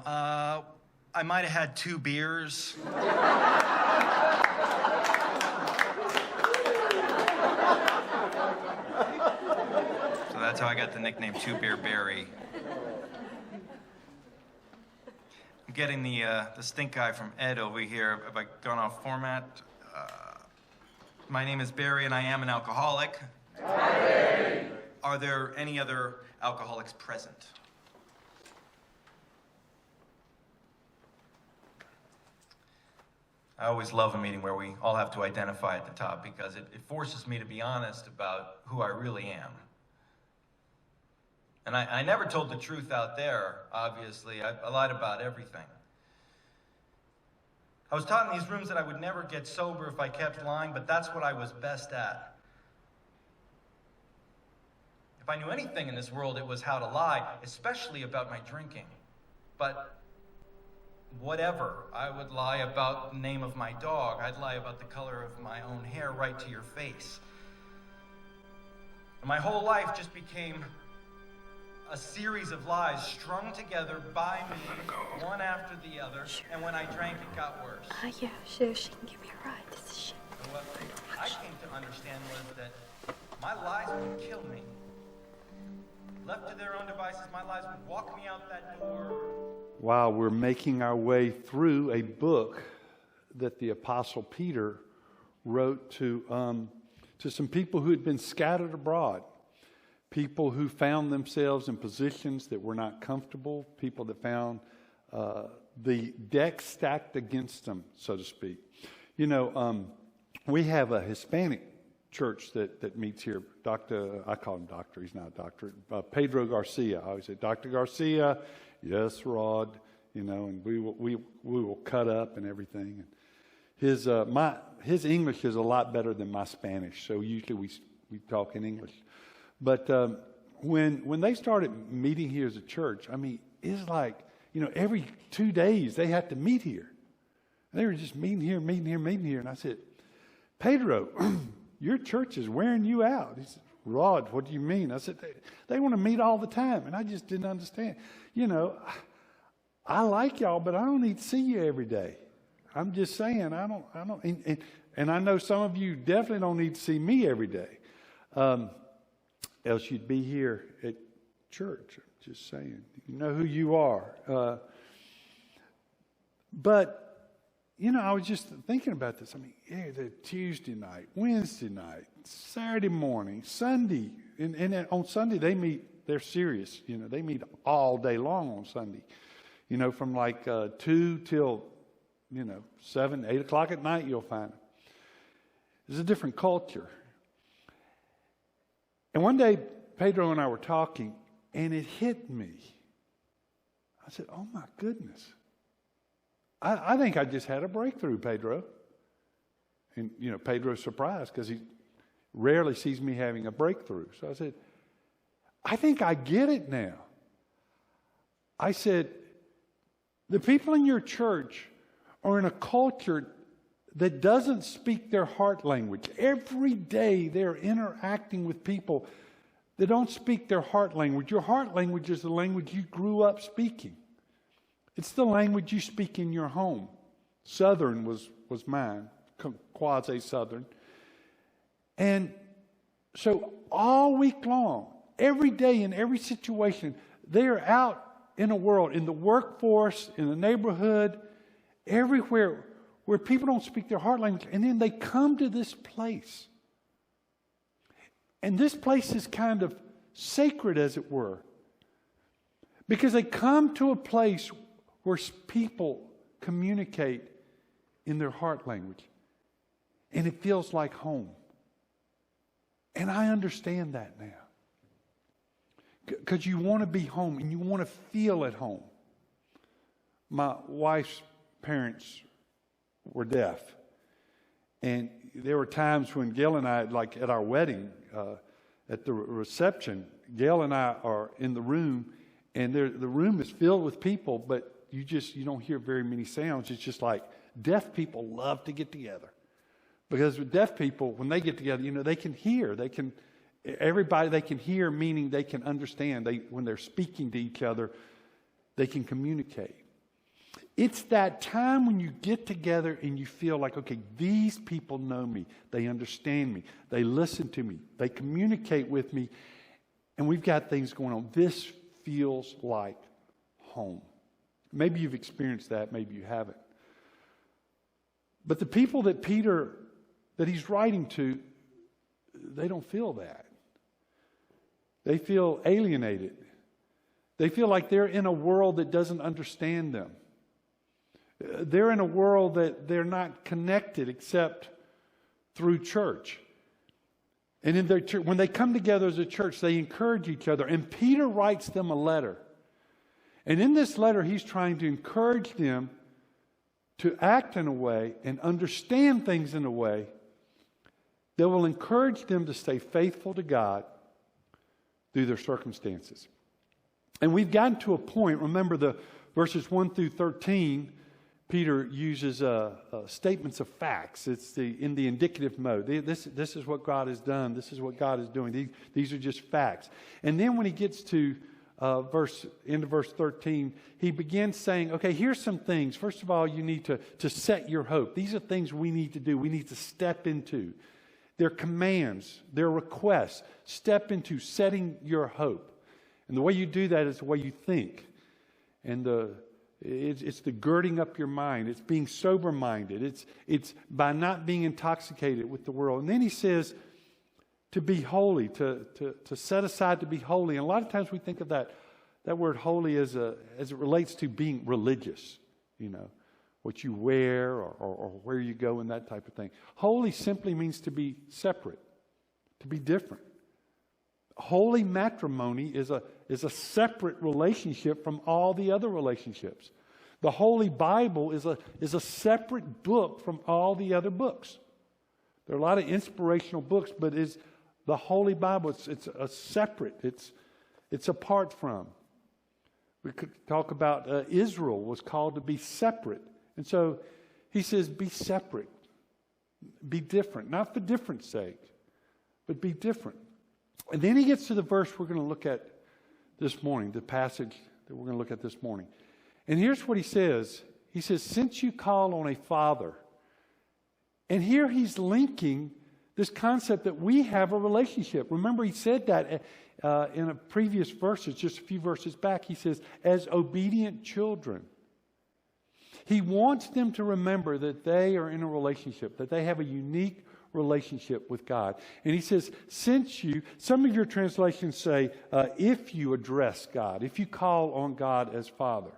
from? I might have had 2 beers. So that's how I got the nickname 2 Beer Barry. I'm getting the stink eye from Ed over here. Have I gone off format? My name is Barry, and I am an alcoholic. Hi. Are there any other alcoholics present? I always love a meeting where we all have to identify at the top because it forces me to be honest about who I really am. And I never told the truth out there, obviously. I lied about everything. I was taught in these rooms that I would never get sober if I kept lying, but that's what I was best at. If I knew anything in this world, it was how to lie, especially about my drinking. But whatever, I would lie about the name of my dog. I'd lie about the color of my own hair right to your face. And my whole life just became a series of lies strung together by me, one after the other, and when I drank, it got worse. Yeah, sure, she can give me a ride. This is shit. And what I came to understand was that my lies would kill me. Left to their own devices, my lies would walk me out that door. While we're making our way through a book that the Apostle Peter wrote to some people who had been scattered abroad, people who found themselves in positions that were not comfortable, people that found the deck stacked against them, so to speak. You know, we have a Hispanic church that meets here. I call him doctor, he's not a doctor, Pedro Garcia. I always say, Dr. Garcia, yes, Rod, you know, and we will cut up and everything. And his English is a lot better than my Spanish, so usually we talk in English. But when they started meeting here as a church, I mean, it's like, you know, every 2 days they had to meet here. They were just meeting here. And I said, Pedro, your church is wearing you out. He said, Rod, what do you mean? I said, they want to meet all the time. And I just didn't understand. You know, I like y'all, but I don't need to see you every day. I'm just saying, I don't, and I know some of you definitely don't need to see me every day. Else you'd be here at church. I'm just saying. You know who you are. But, you know, I was just thinking about this. I mean, yeah, the Tuesday night, Wednesday night, Saturday morning, Sunday. And on Sunday they meet, they're serious. You know, they meet all day long on Sunday. You know, from like 2 till, 7, 8 o'clock at night you'll find them. It's a different culture. And one day, Pedro and I were talking, and it hit me. I said, oh my goodness. I think I just had a breakthrough, Pedro. And, you know, Pedro's surprised because he rarely sees me having a breakthrough. So I said, I think I get it now. I said, the people in your church are in a culture that doesn't speak their heart language. Every day they're interacting with people that don't speak their heart language. Your heart language is the language you grew up speaking. It's the language you speak in your home. Southern was mine, quasi-Southern. And so all week long, every day in every situation, they are out in the world, in the workforce, in the neighborhood, everywhere where people don't speak their heart language. And then they come to this place. And this place is kind of sacred, as it were. Because they come to a place where people communicate in their heart language. And it feels like home. And I understand that now. Because you want to be home and you want to feel at home. My wife's parents were deaf. And there were times when Gail and I, like at our wedding, at the reception, Gail and I are in the room, and the room is filled with people, but you don't hear very many sounds. It's just like deaf people love to get together. Because with deaf people, when they get together, you know, they can hear. They can hear, meaning they can understand. When they're speaking to each other, they can communicate. It's that time when you get together and you feel like, okay, these people know me. They understand me. They listen to me. They communicate with me. And we've got things going on. This feels like home. Maybe you've experienced that. Maybe you haven't. But the people that he's writing to, they don't feel that. They feel alienated. They feel like they're in a world that doesn't understand them. They're in a world that they're not connected except through church. And in their when they come together as a church, they encourage each other. And Peter writes them a letter. And in this letter, he's trying to encourage them to act in a way and understand things in a way that will encourage them to stay faithful to God through their circumstances. And we've gotten to a point, remember the verses 1 through 13, Peter uses statements of facts. It's in the indicative mode. This is what God has done. This is what God is doing. These are just facts. And then when he gets to verse 13, he begins saying, okay, here's some things. First of all, you need to set your hope. These are things we need to do. We need to step into. They're commands. They're requests. Step into setting your hope. And the way you do that is the way you think. And it's the girding up your mind. It's being sober-minded. It's by not being intoxicated with the world. And then he says to be holy, to set aside to be holy. And a lot of times we think of that word holy as it relates to being religious, what you wear or where you go and that type of thing. Holy simply means to be separate, to be different. Holy matrimony is a separate relationship from all the other relationships. The Holy Bible is a separate book from all the other books. There are a lot of inspirational books, but the Holy Bible, it's a separate, it's apart from. We could talk about Israel was called to be separate. And so he says, be separate. Be different. Not for difference sake, but be different. And then he gets to the verse we're going to look at this morning, the passage that we're going to look at this morning. And here's what he says. He says, since you call on a father. And here he's linking this concept that we have a relationship. Remember, he said that in a previous verses, just a few verses back. He says, as obedient children. He wants them to remember that they are in a relationship, that they have a unique relationship with God. And he says, some of your translations say, if you address God, if you call on God as Father.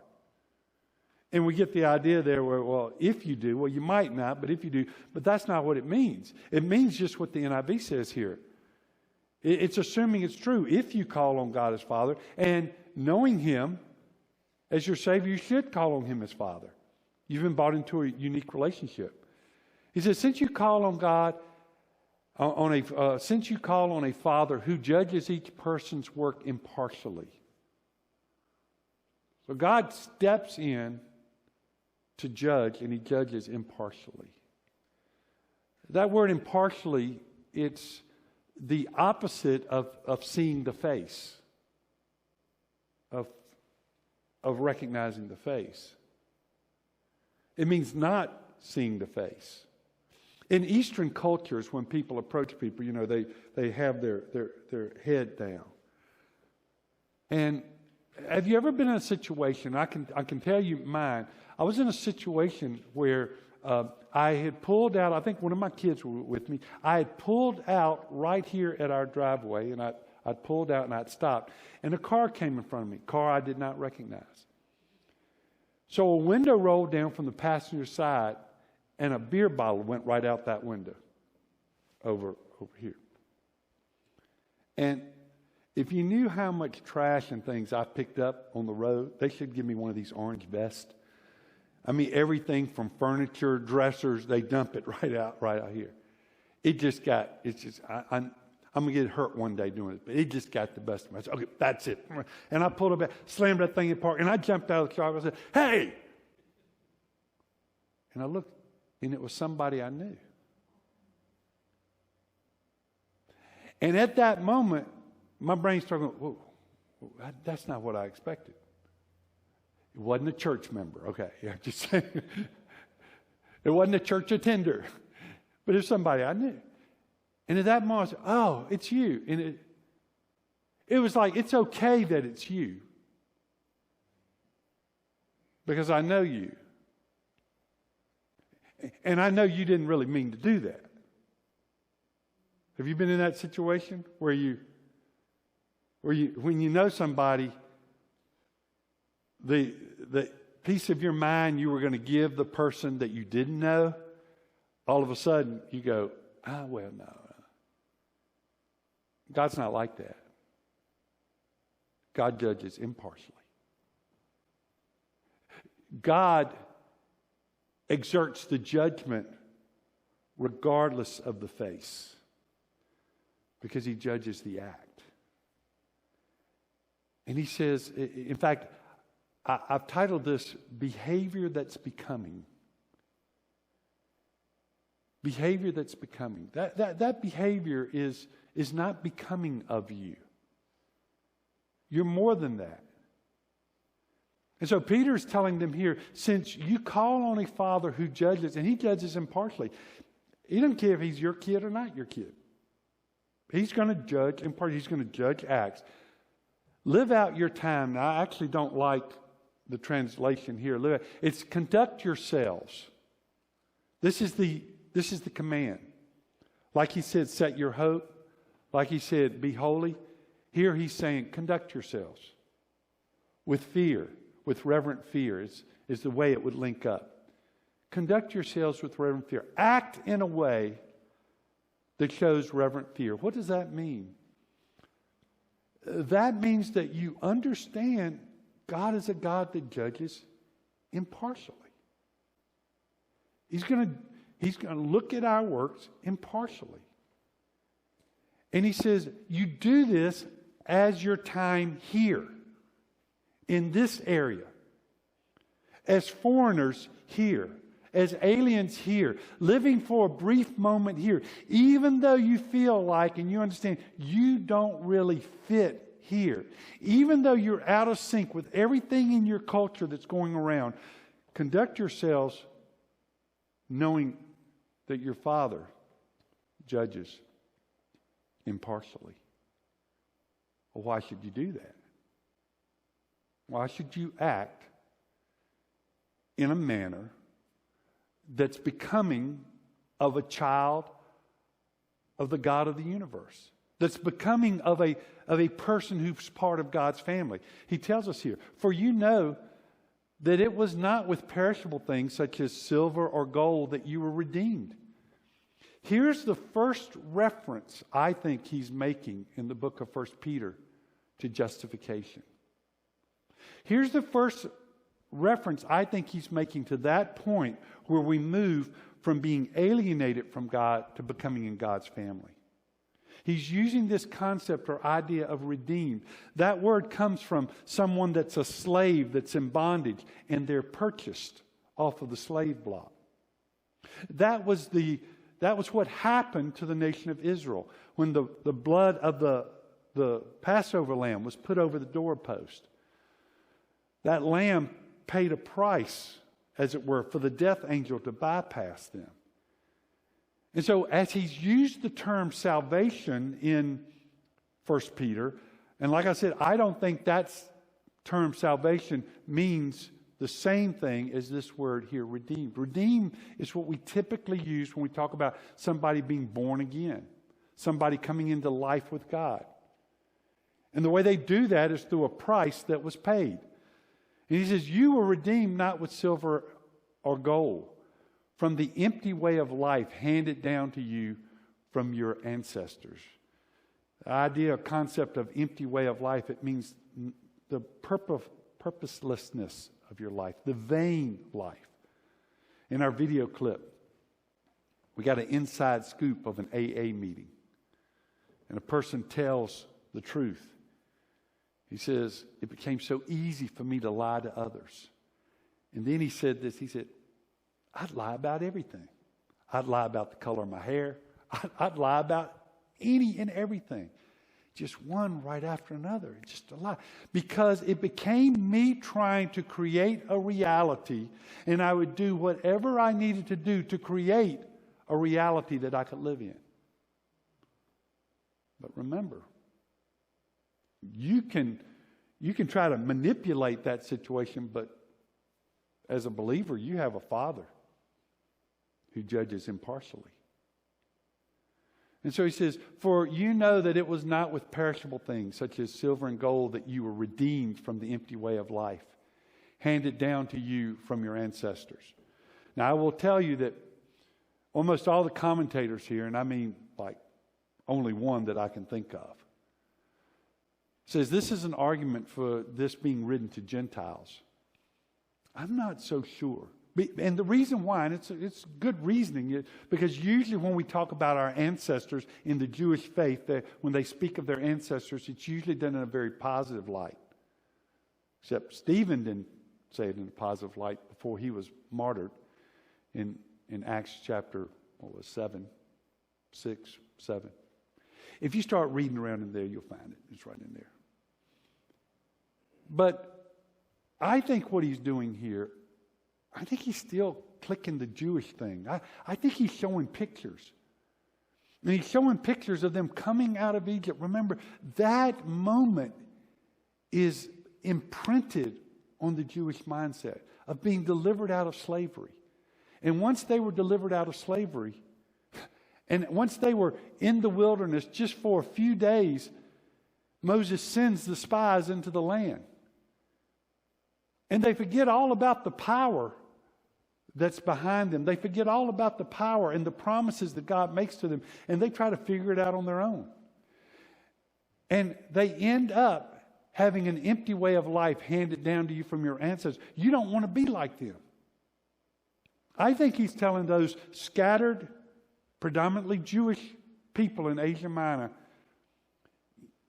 And we get the idea there where, well, if you do, well, you might not, but if you do, but that's not what it means. It means just what the NIV says here. It's assuming it's true. If you call on God as Father and knowing Him as your Savior, you should call on Him as Father. You've been brought into a unique relationship. He says, since you call on God, since you call on a Father who judges each person's work impartially. So God steps in to judge, and He judges impartially. That word impartially, it's the opposite of seeing the face, of recognizing the face. It means not seeing the face. In Eastern cultures, when people approach people, they have their head down. And have you ever been in a situation? I can tell you mine. I was in a situation where I had pulled out. I think one of my kids were with me. I had pulled out right here at our driveway, and I'd pulled out and I'd stopped, and a car came in front of me. A car I did not recognize. So a window rolled down from the passenger side, and a beer bottle went right out that window over here. And if you knew how much trash and things I picked up on the road, they should give me one of these orange vests. I mean, everything from furniture, dressers, they dump it right out here. I'm going to get hurt one day doing it, but it just got the best of me. I said, okay, that's it. And I pulled it back, slammed that thing in park, and I jumped out of the car. I said, hey! And I looked, and it was somebody I knew. And at that moment, my brain started going, whoa, that's not what I expected. It wasn't a church member. Okay, yeah, just saying. It wasn't a church attender. But it was somebody I knew. And at that moment, I said, oh, it's you. And it was like, it's okay that it's you. Because I know you. And I know you didn't really mean to do that. Have you been in that situation where when you know somebody, the piece of your mind you were going to give the person that you didn't know, all of a sudden you go, well, no. God's not like that. God judges impartially. God exerts the judgment regardless of the face, because he judges the act. And he says, in fact, I've titled this Behavior That's Becoming. Behavior that's becoming. That behavior is not becoming of you. You're more than that. And so Peter's telling them here, since you call on a father who judges, and he judges impartially, he doesn't care if he's your kid or not your kid. He's going to judge impartially. He's going to judge acts. Live out your time. Now, I actually don't like the translation here. It's conduct yourselves. This is the command. Like he said, set your hope. Like he said, be holy. Here he's saying, conduct yourselves with fear, with reverent fear is the way it would link up. Conduct yourselves with reverent fear. Act in a way that shows reverent fear. What does that mean? That means that you understand God is a God that judges impartially. He's going to look at our works impartially. And he says, you do this as your time here, in this area, as foreigners here, as aliens here, living for a brief moment here, even though you feel like and you understand you don't really fit here, even though you're out of sync with everything in your culture that's going around, conduct yourselves knowing that your Father judges impartially. Well, why should you do that? Why should you act in a manner that's becoming of a child of the God of the universe? That's becoming of a person who's part of God's family. He tells us here, for you know that it was not with perishable things such as silver or gold that you were redeemed. Here's the first reference I think he's making in the book of 1 Peter to justification. Here's the first reference I think he's making to that point where we move from being alienated from God to becoming in God's family. He's using this concept or idea of redeemed. That word comes from someone that's a slave, that's in bondage, and they're purchased off of the slave block. That was what happened to the nation of Israel when the blood of the Passover lamb was put over the doorpost. That lamb paid a price, as it were, for the death angel to bypass them. And so as he's used the term salvation in 1 Peter, and like I said, I don't think that term salvation means the same thing as this word here, redeemed. Redeemed is what we typically use when we talk about somebody being born again, somebody coming into life with God. And the way they do that is through a price that was paid. And he says, you were redeemed not with silver or gold, from the empty way of life handed down to you from your ancestors. The idea or concept of empty way of life, it means the purposelessness of your life, the vain life. In our video clip, we got an inside scoop of an AA meeting. And a person tells the truth. He says, it became so easy for me to lie to others. And then he said this, he said, I'd lie about everything. I'd lie about the color of my hair. I'd lie about any and everything. just one right after another. It's just a lot. Because it became me trying to create a reality, and I would do whatever I needed to do to create a reality that I could live in. But remember, you can try to manipulate that situation, but as a believer, you have a Father who judges impartially. And so he says, for you know that it was not with perishable things, such as silver and gold, that you were redeemed from the empty way of life, handed down to you from your ancestors. Now, I will tell you that almost all the commentators here, and I mean like only one that I can think of, says this is an argument for this being written to Gentiles. I'm not so sure. And the reason why, and it's good reasoning, because usually when we talk about our ancestors in the Jewish faith, when they speak of their ancestors, it's usually done in a very positive light. Except Stephen didn't say it in a positive light before he was martyred in Acts chapter 7, 6, 7. If you start reading around in there, you'll find it. It's right in there. But I think what he's doing here, I think he's still clicking the Jewish thing. I think he's showing pictures. And he's showing pictures of them coming out of Egypt. Remember, that moment is imprinted on the Jewish mindset of being delivered out of slavery. And once they were delivered out of slavery, and once they were in the wilderness just for a few days, Moses sends the spies into the land. And they forget all about the power that's behind them. They forget all about the power and the promises that God makes to them. And they try to figure it out on their own. And they end up having an empty way of life handed down to you from your ancestors. You don't want to be like them. I think he's telling those scattered, predominantly Jewish people in Asia Minor,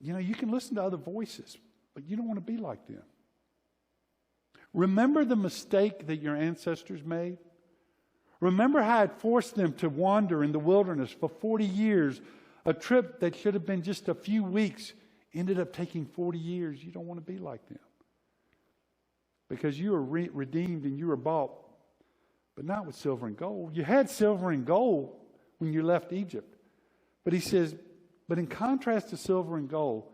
you can listen to other voices, but you don't want to be like them. Remember the mistake that your ancestors made? Remember how it forced them to wander in the wilderness for 40 years. A trip that should have been just a few weeks ended up taking 40 years. You don't want to be like them. Because you were redeemed and you were bought, but not with silver and gold. You had silver and gold when you left Egypt. But he says, but in contrast to silver and gold,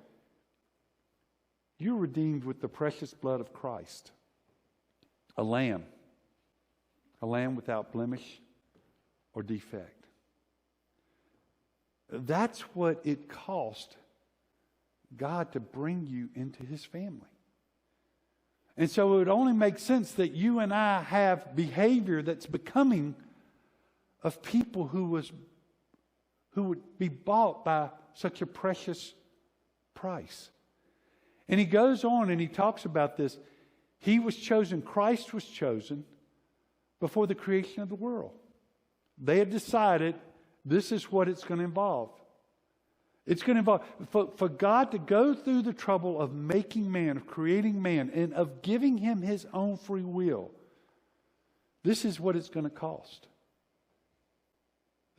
you're redeemed with the precious blood of Christ. A lamb without blemish or defect. That's what it cost God to bring you into his family. And so it would only make sense that you and I have behavior that's becoming of people who would be bought by such a precious price. And he goes on and he talks about this. He was chosen, Christ was chosen before the creation of the world. They had decided this is what it's going to involve. It's going to involve, for God to go through the trouble of making man, of creating man, and of giving him his own free will. This is what it's going to cost.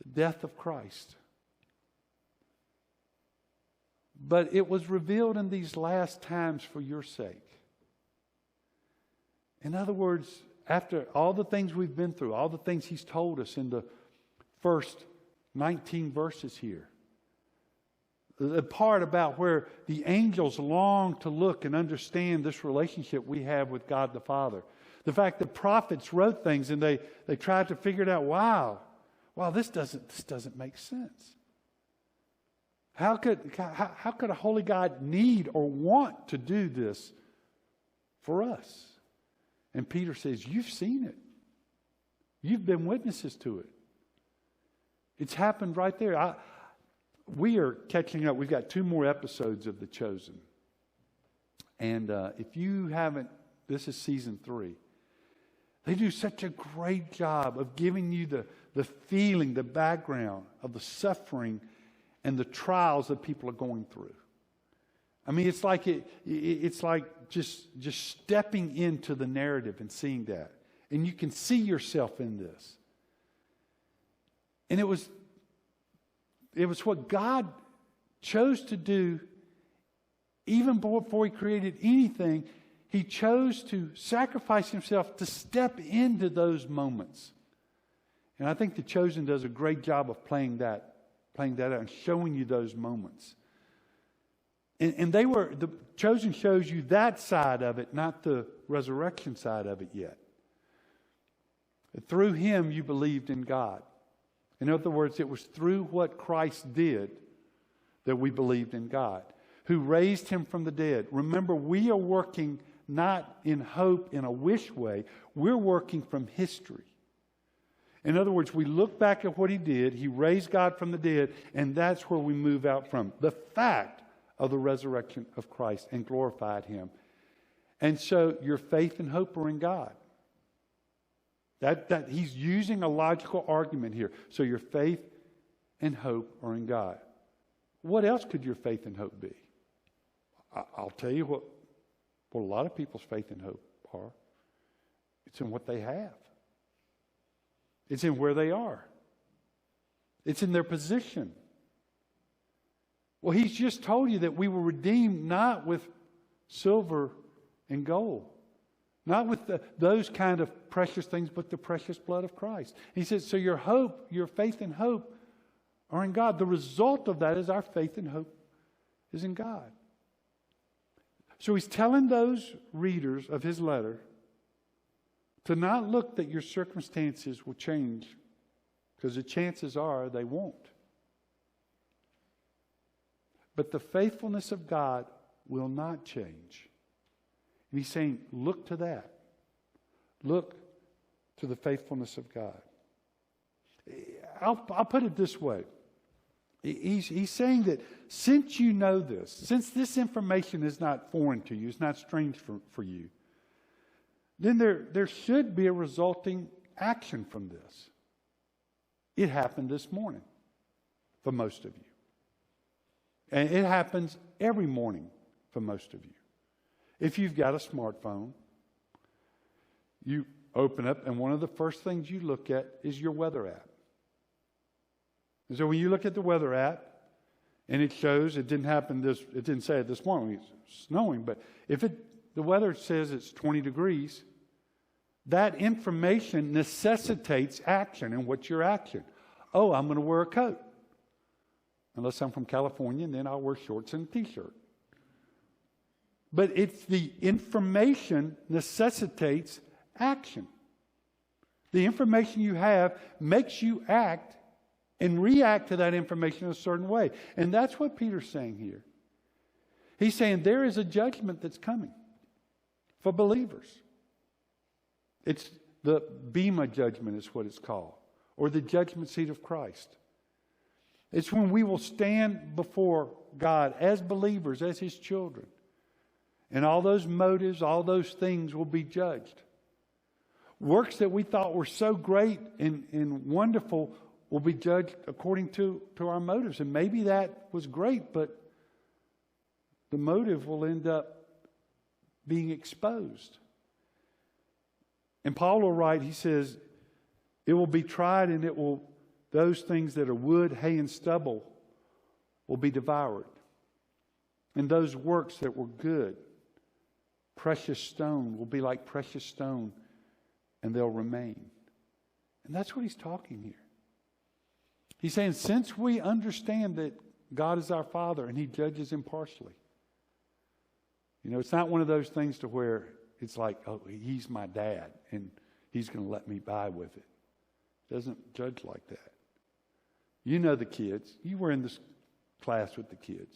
The death of Christ. But it was revealed in these last times for your sake. In other words, after all the things we've been through, all the things he's told us in the first 19 verses here, the part about where the angels long to look and understand this relationship we have with God the Father. The fact that prophets wrote things and they tried to figure it out. Wow, this doesn't make sense. How could a holy God need or want to do this for us? And Peter says, you've seen it. You've been witnesses to it. It's happened right there. We are catching up. We've got 2 more episodes of The Chosen. And if you haven't, this is season 3. They do such a great job of giving you the feeling, the background of the suffering and the trials that people are going through. I mean, it's like just stepping into the narrative and seeing that. And you can see yourself in this. And it was what God chose to do Even before he created anything, he chose to sacrifice himself to step into those moments. And I think The Chosen does a great job of playing that out and showing you those moments. And The Chosen shows you that side of it, not the resurrection side of it yet. Through him, you believed in God. In other words, it was through what Christ did that we believed in God, who raised him from the dead. Remember, we are working not in hope in a wish way. We're working from history. In other words, we look back at what he did. He raised God from the dead, and that's where we move out from. The fact of the resurrection of Christ and glorified him. And so your faith and hope are in God. That he's using a logical argument here. So your faith and hope are in God. What else could your faith and hope be? I'll tell you what a lot of people's faith and hope are. It's in what they have. It's in where they are. It's in their position. Well, he's just told you that we were redeemed not with silver and gold. Not with those kind of precious things, but the precious blood of Christ. He says, so your hope, your faith and hope are in God. The result of that is our faith and hope is in God. So he's telling those readers of his letter to not look that your circumstances will change, because the chances are they won't. But the faithfulness of God will not change. And he's saying, look to that. Look to the faithfulness of God. I'll put it this way. He's saying that since you know this, since this information is not foreign to you, it's not strange for you, then there should be a resulting action from this. It happened this morning for most of you. And it happens every morning for most of you. If you've got a smartphone, you open up and one of the first things you look at is your weather app. And so when you look at the weather app and it shows, it didn't say it this morning, it's snowing, but if the weather says it's 20 degrees, that information necessitates action. And what's your action? Oh, I'm going to wear a coat. Unless I'm from California, and then I'll wear shorts and a t-shirt. But it's the information necessitates action. The information you have makes you act and react to that information in a certain way. And that's what Peter's saying here. He's saying there is a judgment that's coming for believers. It's the Bema judgment is what it's called, or the judgment seat of Christ. It's when we will stand before God as believers, as his children. And all those motives, all those things will be judged. Works that we thought were so great and wonderful will be judged according to our motives. And maybe that was great, but the motive will end up being exposed. And Paul will write, he says, it will be tried and those things that are wood, hay, and stubble will be devoured. And those works that were good, precious stone, will be like precious stone, and they'll remain. And that's what he's talking here. He's saying, since we understand that God is our Father and he judges impartially. It's not one of those things to where it's like, oh, he's my dad and he's going to let me by with it. It doesn't judge like that. You know the kids. You were in this class with the kids.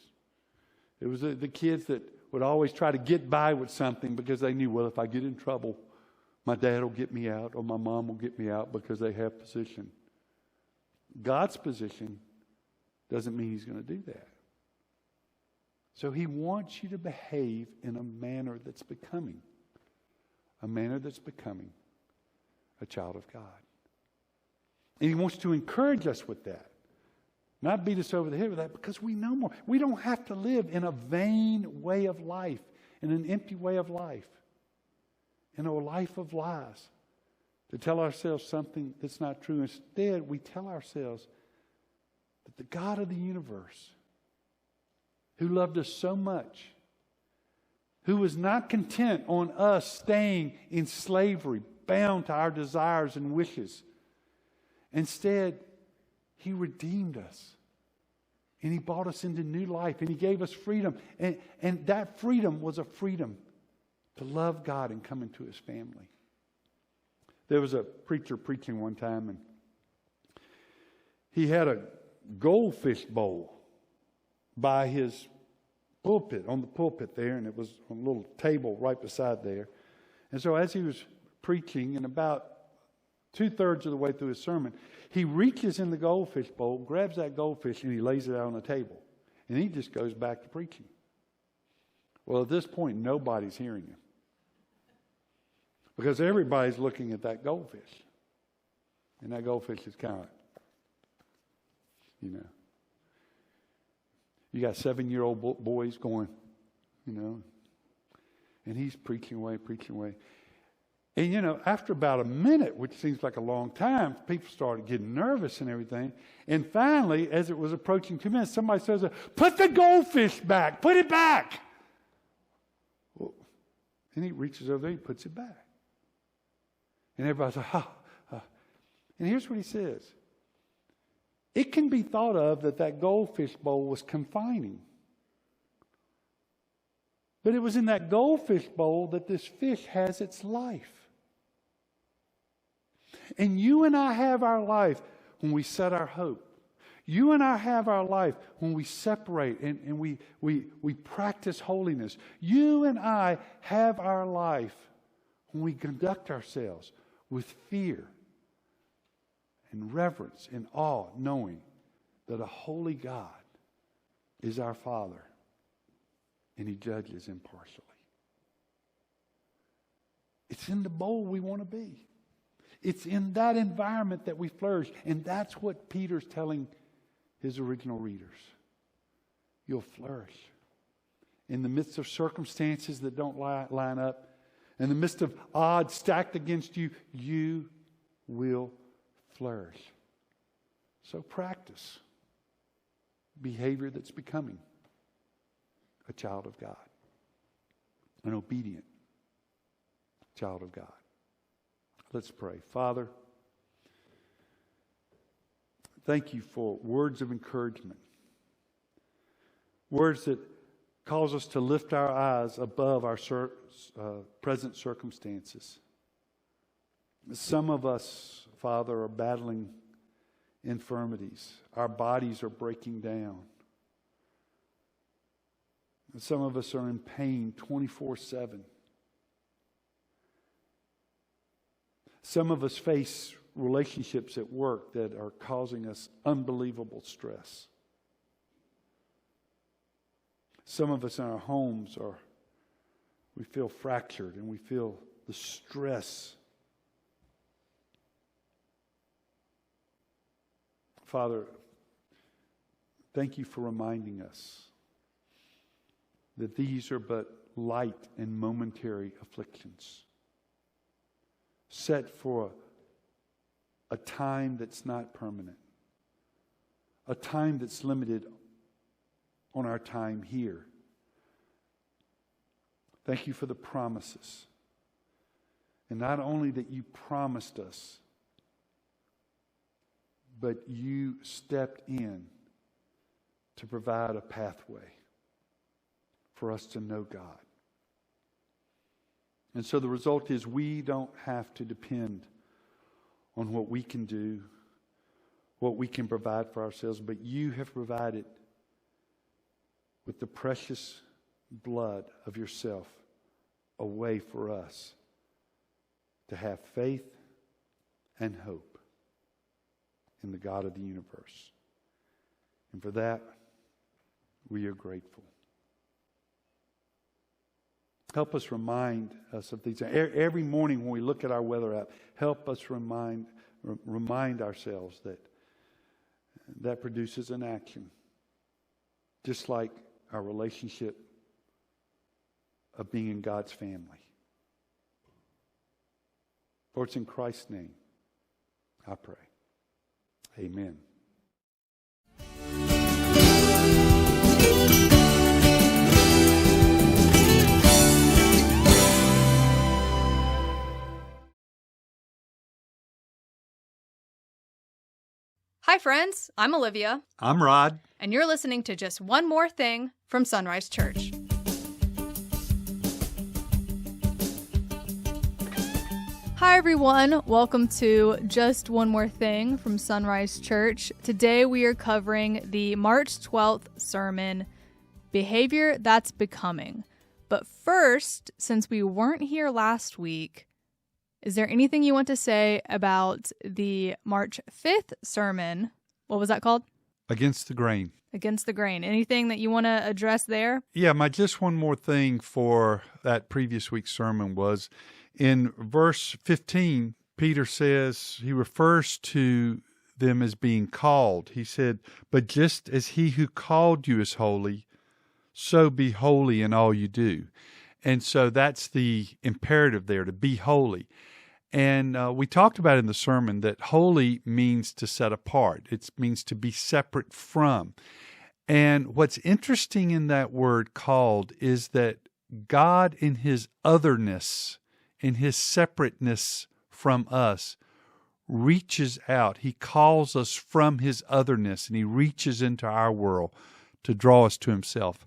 It was the kids that would always try to get by with something because they knew, well, if I get in trouble, my dad will get me out or my mom will get me out because they have position. God's position doesn't mean he's going to do that. So he wants you to behave in a manner that's becoming a child of God. And he wants to encourage us with that. Not beat us over the head with that, because we know more. We don't have to live in a vain way of life, in an empty way of life, in a life of lies, to tell ourselves something that's not true. Instead, we tell ourselves that the God of the universe, who loved us so much who was not content on us staying in slavery, bound to our desires and wishes. Instead, He redeemed us. And He brought us into new life. And He gave us freedom. And that freedom was a freedom to love God and come into His family. There was a preacher preaching one time, and he had a goldfish bowl by his pulpit, on the pulpit there, and it was on a little table right beside there. And so as he was preaching, and about 2/3 of the way through his sermon, he reaches in the goldfish bowl, grabs that goldfish, and he lays it out on the table. And he just goes back to preaching. Well, at this point, nobody's hearing him, because everybody's looking at that goldfish. And that goldfish is kind of, you got 7-year-old boys going, and he's preaching away. And, after about a minute, which seems like a long time, people started getting nervous and everything. And finally, as it was approaching 2 minutes, somebody says, "Put the goldfish back. Put it back." Well, and he reaches over there, he puts it back. And everybody's like, "Ha." And here's what he says. It can be thought of that goldfish bowl was confining. But it was in that goldfish bowl that this fish has its life. And you and I have our life when we set our hope. You and I have our life when we separate and we practice holiness. You and I have our life when we conduct ourselves with fear and reverence and awe, knowing that a holy God is our Father and He judges impartially. It's in the bowl we want to be. It's in that environment that we flourish. And that's what Peter's telling his original readers. You'll flourish. In the midst of circumstances that don't line up, in the midst of odds stacked against you, you will flourish. So practice behavior that's becoming a child of God, an obedient child of God. Let's pray. Father, thank you for words of encouragement, words that cause us to lift our eyes above our present circumstances. Some of us, Father, are battling infirmities. Our bodies are breaking down. And some of us are in pain 24/7. Some of us face relationships at work that are causing us unbelievable stress. Some of us in our homes we feel fractured and we feel the stress. Father, thank you for reminding us that these are but light and momentary afflictions, set for a time that's not permanent, a time that's limited on our time here. Thank you for the promises. And not only that you promised us, but you stepped in to provide a pathway for us to know God. And so the result is we don't have to depend on what we can do, what we can provide for ourselves, but you have provided with the precious blood of yourself a way for us to have faith and hope in the God of the universe. And for that, we are grateful. Help us remind us of these. Every morning when we look at our weather app, help us remind ourselves that produces an action. Just like our relationship of being in God's family. For it's in Christ's name I pray. Amen. Hi, friends. I'm Olivia. I'm Rod. And you're listening to Just One More Thing from Sunrise Church. Hi, everyone. Welcome to Just One More Thing from Sunrise Church. Today we are covering the March 12th sermon, Behavior That's Becoming. But first, since we weren't here last week, is there anything you want to say about the March 5th sermon? What was that called? Against the Grain. Against the Grain. Anything that you want to address there? Yeah, my just one more thing for that previous week's sermon was in verse 15, Peter says, he refers to them as being called. He said, but just as he who called you is holy, so be holy in all you do. And so that's the imperative there, to be holy. And we talked about in the sermon that holy means to set apart. It means to be separate from. And what's interesting in that word called is that God in his otherness, in his separateness from us, reaches out. He calls us from his otherness, and he reaches into our world to draw us to himself.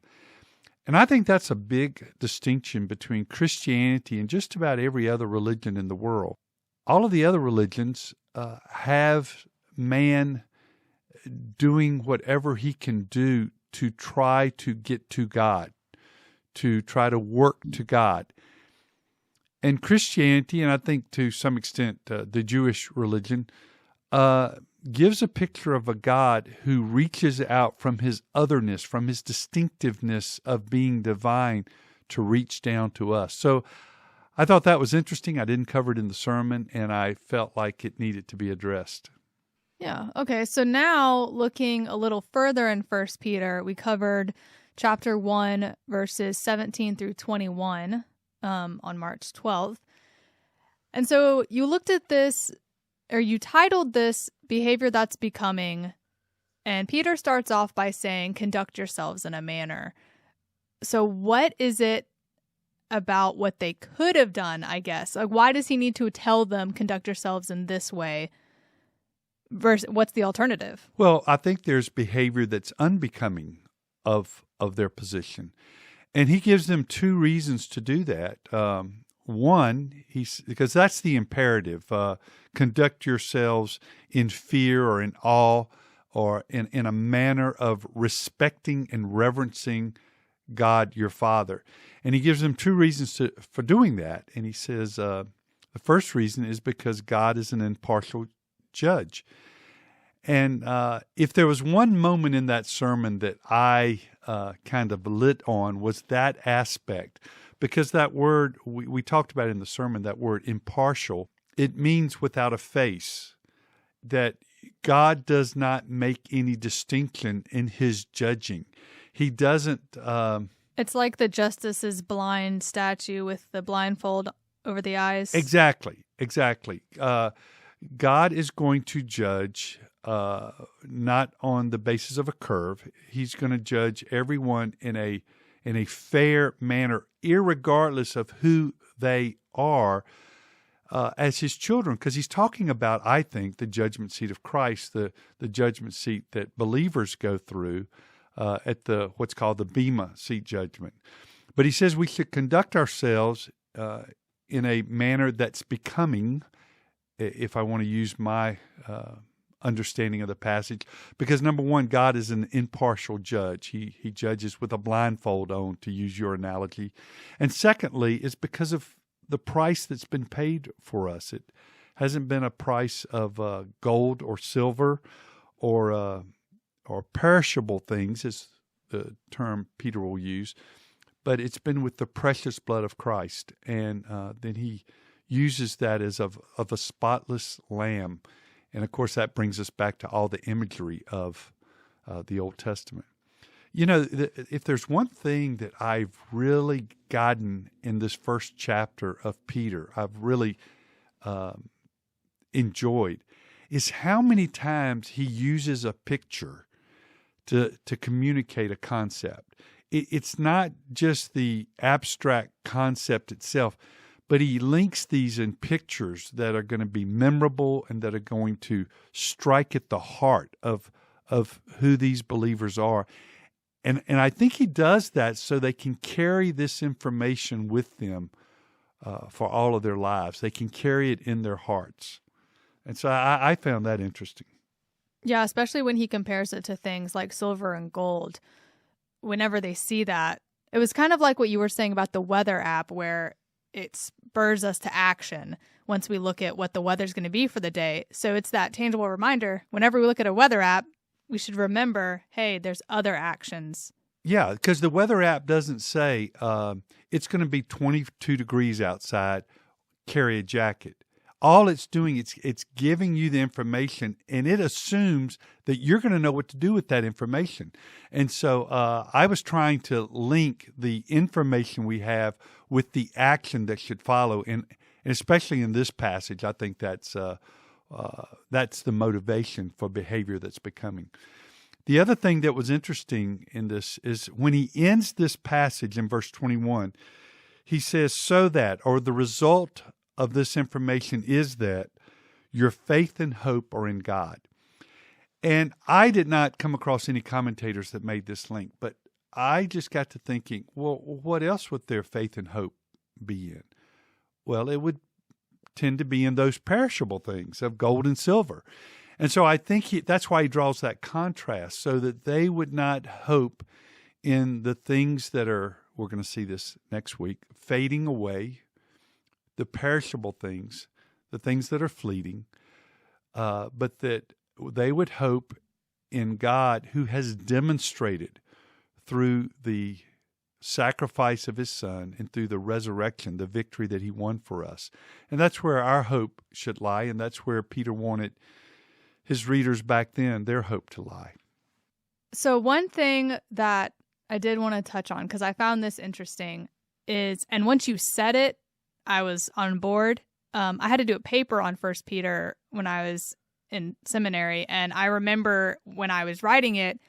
And I think that's a big distinction between Christianity and just about every other religion in the world. All of the other religions have man doing whatever he can do to try to get to God, to try to work to God. And Christianity, and I think to some extent the Jewish religion, gives a picture of a God who reaches out from his otherness, from his distinctiveness of being divine, to reach down to us. So I thought that was interesting. I didn't cover it in the sermon, and I felt like it needed to be addressed. Yeah. Okay. So now looking a little further in 1 Peter, we covered chapter 1, verses 17 through 21 on March 12th. And so you looked at this, or you titled this Behavior That's Becoming, and Peter starts off by saying, conduct yourselves in a manner. So what is it about what they could have done, I guess? Like, why does he need to tell them, conduct yourselves in this way? Versus, what's the alternative? Well, I think there's behavior that's unbecoming of their position. And he gives them two reasons to do that. One, because that's the imperative. Conduct yourselves in fear or in awe or in a manner of respecting and reverencing God, your Father. And he gives them two reasons for doing that. And he says the first reason is because God is an impartial judge. And if there was one moment in that sermon that I kind of lit on, was that aspect. Because that word, we talked about in the sermon, that word impartial, it means without a face, that God does not make any distinction in his judging. He doesn't... It's like the justice's blind statue with the blindfold over the eyes. Exactly. God is going to judge not on the basis of a curve. He's going to judge everyone in a fair manner, irregardless of who they are, as his children. Because he's talking about, I think, the judgment seat of Christ, the judgment seat that believers go through at the what's called the Bema seat judgment. But he says we should conduct ourselves in a manner that's becoming, if I want to use my understanding of the passage, because number one, God is an impartial judge. He judges with a blindfold on, to use your analogy. And secondly, it's because of the price that's been paid for us. It hasn't been a price of gold or silver or perishable things, is the term Peter will use, but it's been with the precious blood of Christ. And then he uses that as of a spotless lamb. And, of course, that brings us back to all the imagery of the Old Testament. You know, if there's one thing that I've really gotten in this first chapter of Peter, I've really enjoyed, is how many times he uses a picture to communicate a concept. It's not just the abstract concept itself, but he links these in pictures that are going to be memorable and that are going to strike at the heart of who these believers are. And I think he does that so they can carry this information with them for all of their lives. They can carry it in their hearts. And so I found that interesting. Yeah, especially when he compares it to things like silver and gold. Whenever they see that, it was kind of like what you were saying about the weather app, where it spurs us to action once we look at what the weather's going to be for the day. So it's that tangible reminder. Whenever we look at a weather app, we should remember, hey, there's other actions. Yeah, because the weather app doesn't say it's going to be 22 degrees outside, carry a jacket. All it's doing, it's giving you the information, and it assumes that you're going to know what to do with that information. And so I was trying to link the information we have with the action that should follow, and especially in this passage, I think that's the motivation for behavior that's becoming. The other thing that was interesting in this is when he ends this passage in verse 21, he says, so that, or the result of this information is that your faith and hope are in God. And I did not come across any commentators that made this link, but I just got to thinking, well, what else would their faith and hope be in? Well, it would tend to be in those perishable things of gold and silver. And so I think that's why he draws that contrast, so that they would not hope in the things that are, we're going to see this next week, fading away, the perishable things, the things that are fleeting, but that they would hope in God, who has demonstrated through the sacrifice of his Son and through the resurrection, the victory that he won for us. And that's where our hope should lie, and that's where Peter wanted his readers back then, their hope to lie. So one thing that I did want to touch on, because I found this interesting, is, and once you said it, I was on board. I had to do a paper on 1 Peter when I was in seminary, and I remember when I was writing it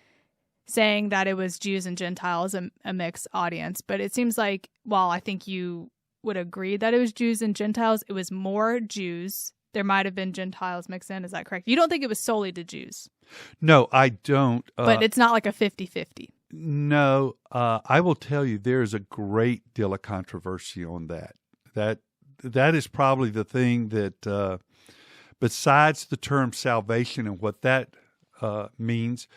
saying that it was Jews and Gentiles, a mixed audience. But it seems like, while I think you would agree that it was Jews and Gentiles, it was more Jews. There might have been Gentiles mixed in. Is that correct? You don't think it was solely to Jews? No, I don't. But it's not like a 50-50. No, I will tell you, there's a great deal of controversy on that. That is probably the thing that, besides the term salvation and what that means,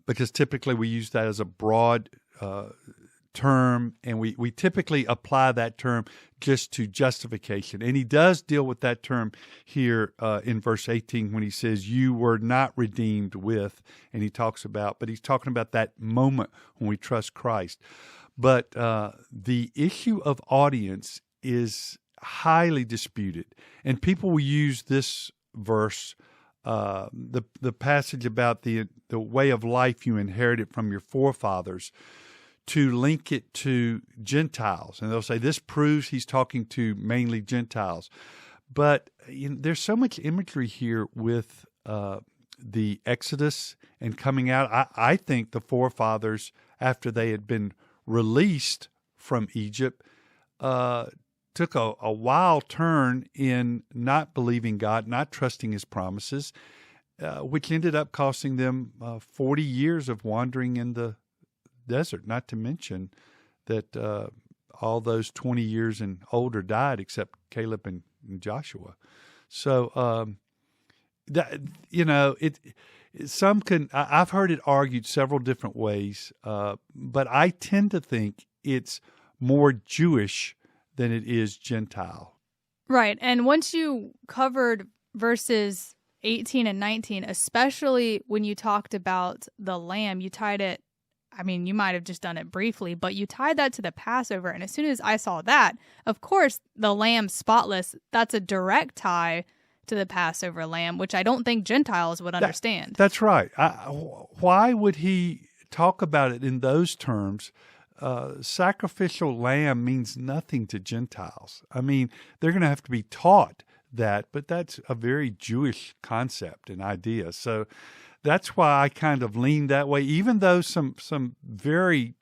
because typically we use that as a broad term, and we typically apply that term just to justification. And he does deal with that term here in verse 18 when he says, you were not redeemed with, and he's talking about that moment when we trust Christ. But the issue of audience is highly disputed, and people will use this verse, the passage about the way of life you inherited from your forefathers, to link it to Gentiles. And they'll say this proves he's talking to mainly Gentiles. But there's so much imagery here with the Exodus and coming out. I think the forefathers, after they had been released from Egypt, took a wild turn in not believing God, not trusting his promises, which ended up costing them 40 years of wandering in the desert, not to mention that all those 20 years and older died except Caleb and Joshua. So, I've heard it argued several different ways, but I tend to think it's more Jewish than it is Gentile. Right. And once you covered verses 18 and 19, especially when you talked about the lamb, you tied it, I mean, you might have just done it briefly, but you tied that to the Passover. And as soon as I saw that, of course, the lamb spotless, that's a direct tie to the Passover lamb, which I don't think Gentiles would understand. That's right. Why would he talk about it in those terms? Sacrificial lamb means nothing to Gentiles. I mean, they're going to have to be taught that, but that's a very Jewish concept and idea. So that's why I kind of lean that way, even though some very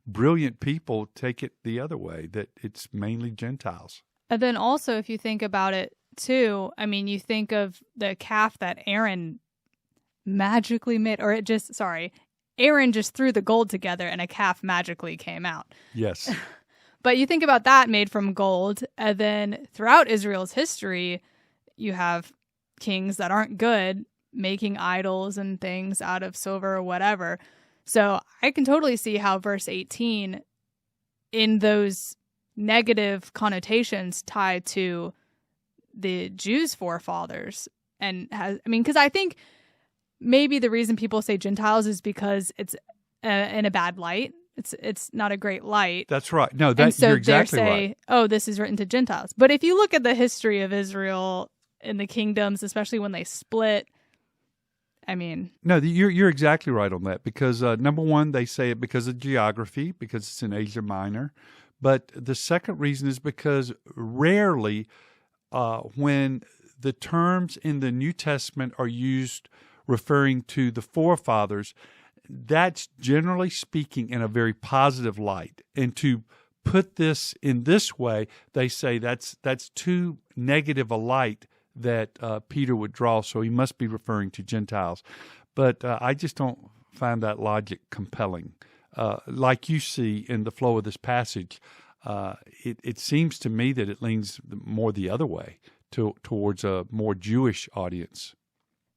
brilliant people take it the other way, that it's mainly Gentiles. And then also, if you think about it too, I mean, you think of the calf that Aaron magically made, or Aaron just threw the gold together and a calf magically came out. Yes. But you think about that made from gold, and then throughout Israel's history, you have kings that aren't good making idols and things out of silver or whatever. So I can totally see how verse 18, in those negative connotations tied to the Jews' forefathers, and because I think maybe the reason people say Gentiles is because it's in a bad light. It's not a great light. That's right. No, so you're exactly right. Oh, this is written to Gentiles. But if you look at the history of Israel and the kingdoms, especially when they split, I mean... No, you're exactly right on that, because number one, they say it because of geography, because it's in Asia Minor. But the second reason is because rarely when the terms in the New Testament are used referring to the forefathers, that's generally speaking in a very positive light. And to put this in this way, they say that's too negative a light that Peter would draw, so he must be referring to Gentiles. But I just don't find that logic compelling. Like you see in the flow of this passage, it seems to me that it leans more the other way, towards a more Jewish audience.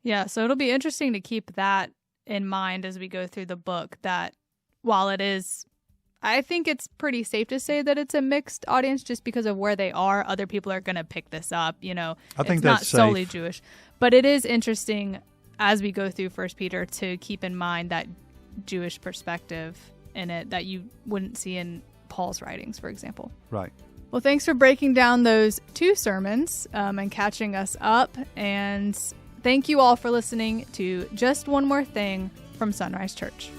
Yeah, so it'll be interesting to keep that in mind as we go through the book, that while it is, I think it's pretty safe to say that it's a mixed audience just because of where they are. Other people are going to pick this up, I think it's not solely Jewish. But it is interesting as we go through 1 Peter to keep in mind that Jewish perspective in it that you wouldn't see in Paul's writings, for example. Right. Well, thanks for breaking down those two sermons and catching us up. And thank you all for listening to Just One More Thing from Sunrise Church.